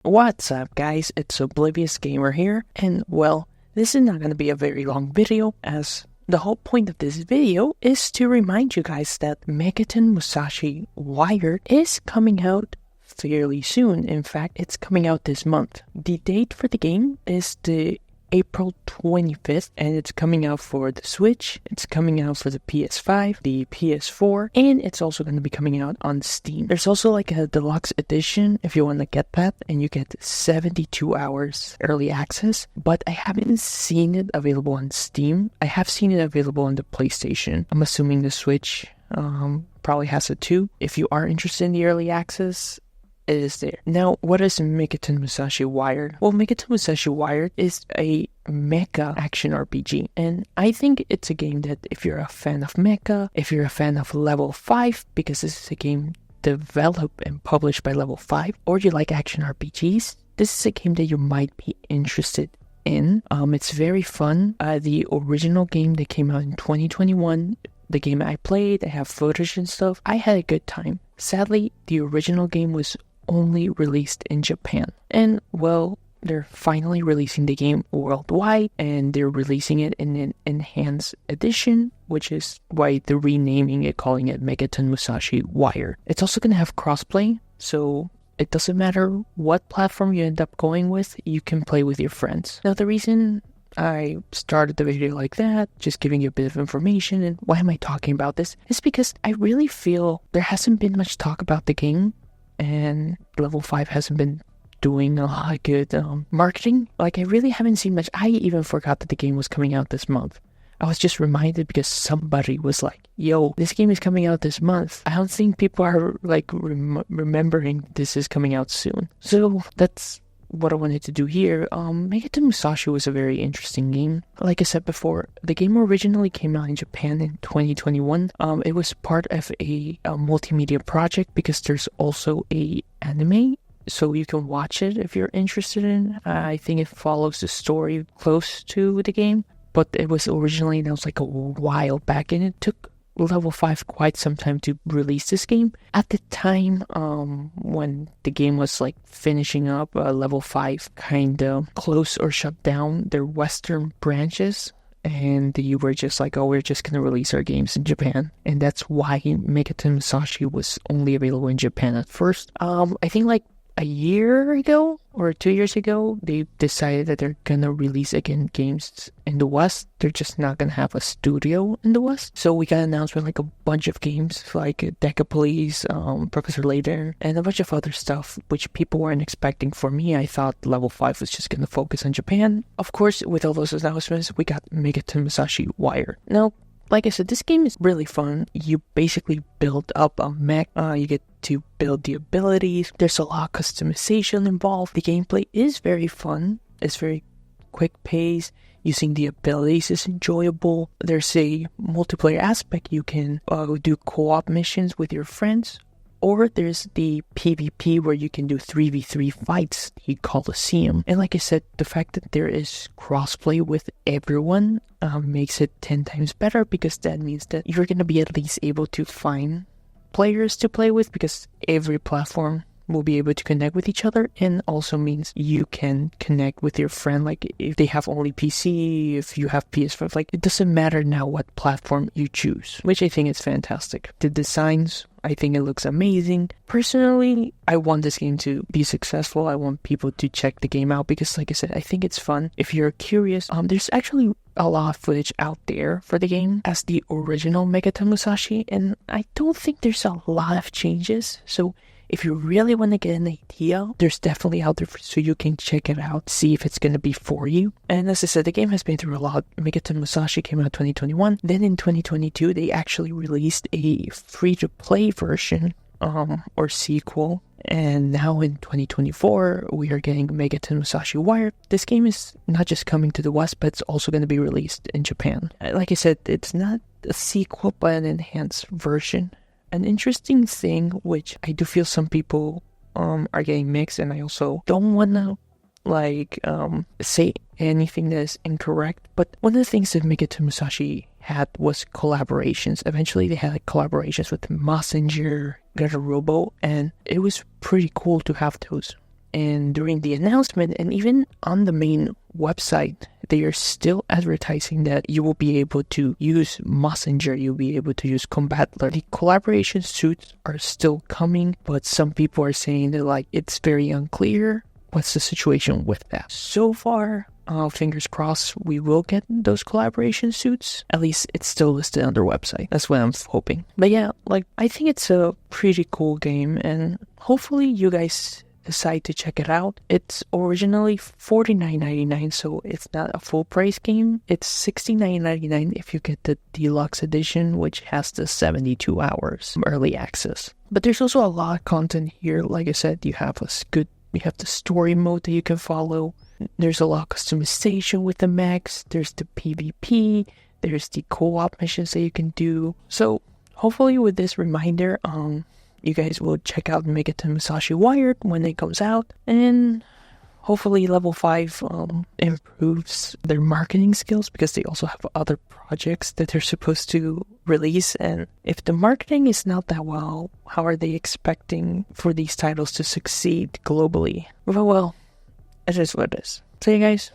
What's up guys, it's Oblivious Gamer here, and well, this is not going to be a very long video, as the whole point of this video is to remind you guys that Megaton Musashi Wired is coming out fairly soon. In fact, it's coming out this month. The date for the game is the April 25th, and it's coming out for the Switch, it's coming out for the PS5, the PS4, and it's also going to be coming out on Steam. There's also like a deluxe edition if you want to get that, and you get 72 hours early access, but I haven't seen it available on Steam. I have seen it available on the PlayStation. I'm assuming the Switch probably has it too. If you are interested in the early access, it is there. Now, what is Megaton Musashi Wired? Well, Megaton Musashi Wired is a mecha action RPG, and I think it's a game that if you're a fan of mecha, if you're a fan of Level 5, because this is a game developed and published by Level 5, or you like action RPGs, this is a game that you might be interested in. It's very fun. The original game that came out in 2021, the game I played, I have footage and stuff, I had a good time. Sadly, the original game was only released in Japan, and well, they're finally releasing the game worldwide, and they're releasing it in an enhanced edition, which is why they're renaming it, calling it Megaton Musashi Wired. It's also going to have crossplay, so it doesn't matter what platform you end up going with, you can play with your friends. Now, the reason I started the video like that, just giving you a bit of information, and why am I talking about this, is because I really feel there hasn't been much talk about the game, and Level 5 hasn't been doing a lot of good marketing. Like, I really haven't seen much. I even forgot that the game was coming out this month. I was just reminded because somebody was like, yo, this game is coming out this month. I don't think people are like remembering this is coming out soon. So that's what I wanted to do here. Megaton Musashi was a very interesting game. Like I said before, the game originally came out in Japan in 2021. It was part of a multimedia project, because there's also a anime, so you can watch it if you're interested in. I think it follows the story close to the game, but it was originally, that was like a while back, and it took Level 5 quite some time to release this game. At the time when the game was like finishing up, Level 5 kind of closed or shut down their western branches, and you were just like, oh, we're just gonna release our games in Japan, and that's why Megaton Musashi was only available in Japan at first. I think like a year ago or 2 years ago, they decided that they're gonna release again games in the West. They're just not gonna have a studio in the West. So we got an announcement like a bunch of games like Deca Police, Professor Layton, and a bunch of other stuff which people weren't expecting. For me, I thought Level 5 was just gonna focus on Japan. Of course, with all those announcements, we got Megaton Musashi Wired. Now, like I said, this game is really fun. You basically build up a mech, you get to build the abilities. There's a lot of customization involved. The gameplay is very fun. It's very quick pace. Using the abilities is enjoyable. There's a multiplayer aspect. You can do co-op missions with your friends. Or there's the PvP where you can do 3v3 fights, the Coliseum. And like I said, the fact that there is crossplay with everyone makes it 10 times better, because that means that you're going to be at least able to find players to play with, because every platform will be able to connect with each other, and also means you can connect with your friend. Like, if they have only PC, if you have PS5, like, it doesn't matter now what platform you choose, which I think is fantastic. The designs, I think it looks amazing. Personally, I want this game to be successful. I want people to check the game out, because like I said, I think it's fun. If you're curious, there's actually a lot of footage out there for the game as the original Megaton Musashi, and I don't think there's a lot of changes. So if you really want to get an idea, there's definitely out there so you can check it out, see if it's going to be for you. And as I said, the game has been through a lot. Megaton Musashi came out in 2021. Then in 2022, they actually released a free-to-play version or sequel. And now in 2024, we are getting Megaton Musashi Wired. This game is not just coming to the West, but it's also going to be released in Japan. Like I said, it's not a sequel, but an enhanced version. An interesting thing, which I do feel some people are getting mixed, and I also don't want to say anything that is incorrect, but one of the things that Megaton Musashi had was collaborations. Eventually they had collaborations with Messenger, Robo, and it was pretty cool to have those. And during the announcement, and even on the main website, they are still advertising that you will be able to use Messenger, you'll be able to use Combat Alert. The collaboration suits are still coming, but some people are saying that like it's very unclear what's the situation with that. So far, fingers crossed, we will get those collaboration suits. At least it's still listed on their website. That's what I'm hoping. But yeah, like I think it's a pretty cool game, and hopefully you guys decide to check it out. It's originally $49.99, so it's not a full price game. It's $69.99 if you get the deluxe edition, which has the 72 hours early access. But there's also a lot of content here. Like I said, you have the story mode that you can follow. There's a lot of customization with the mechs. There's the PvP. There's the co-op missions that you can do. So hopefully with this reminder, you guys will check out Megaton Musashi Wired when it comes out, and hopefully level 5 improves their marketing skills, because they also have other projects that they're supposed to release, and if the marketing is not that well, how are they expecting for these titles to succeed globally? Well, it is what it is. So you guys,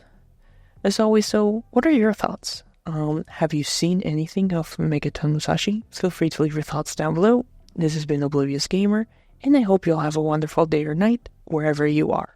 as always, so what are your thoughts? Have you seen anything of Megaton Musashi? Feel free to leave your thoughts down below. This has been Oblivious Gamer, and I hope you'll have a wonderful day or night wherever you are.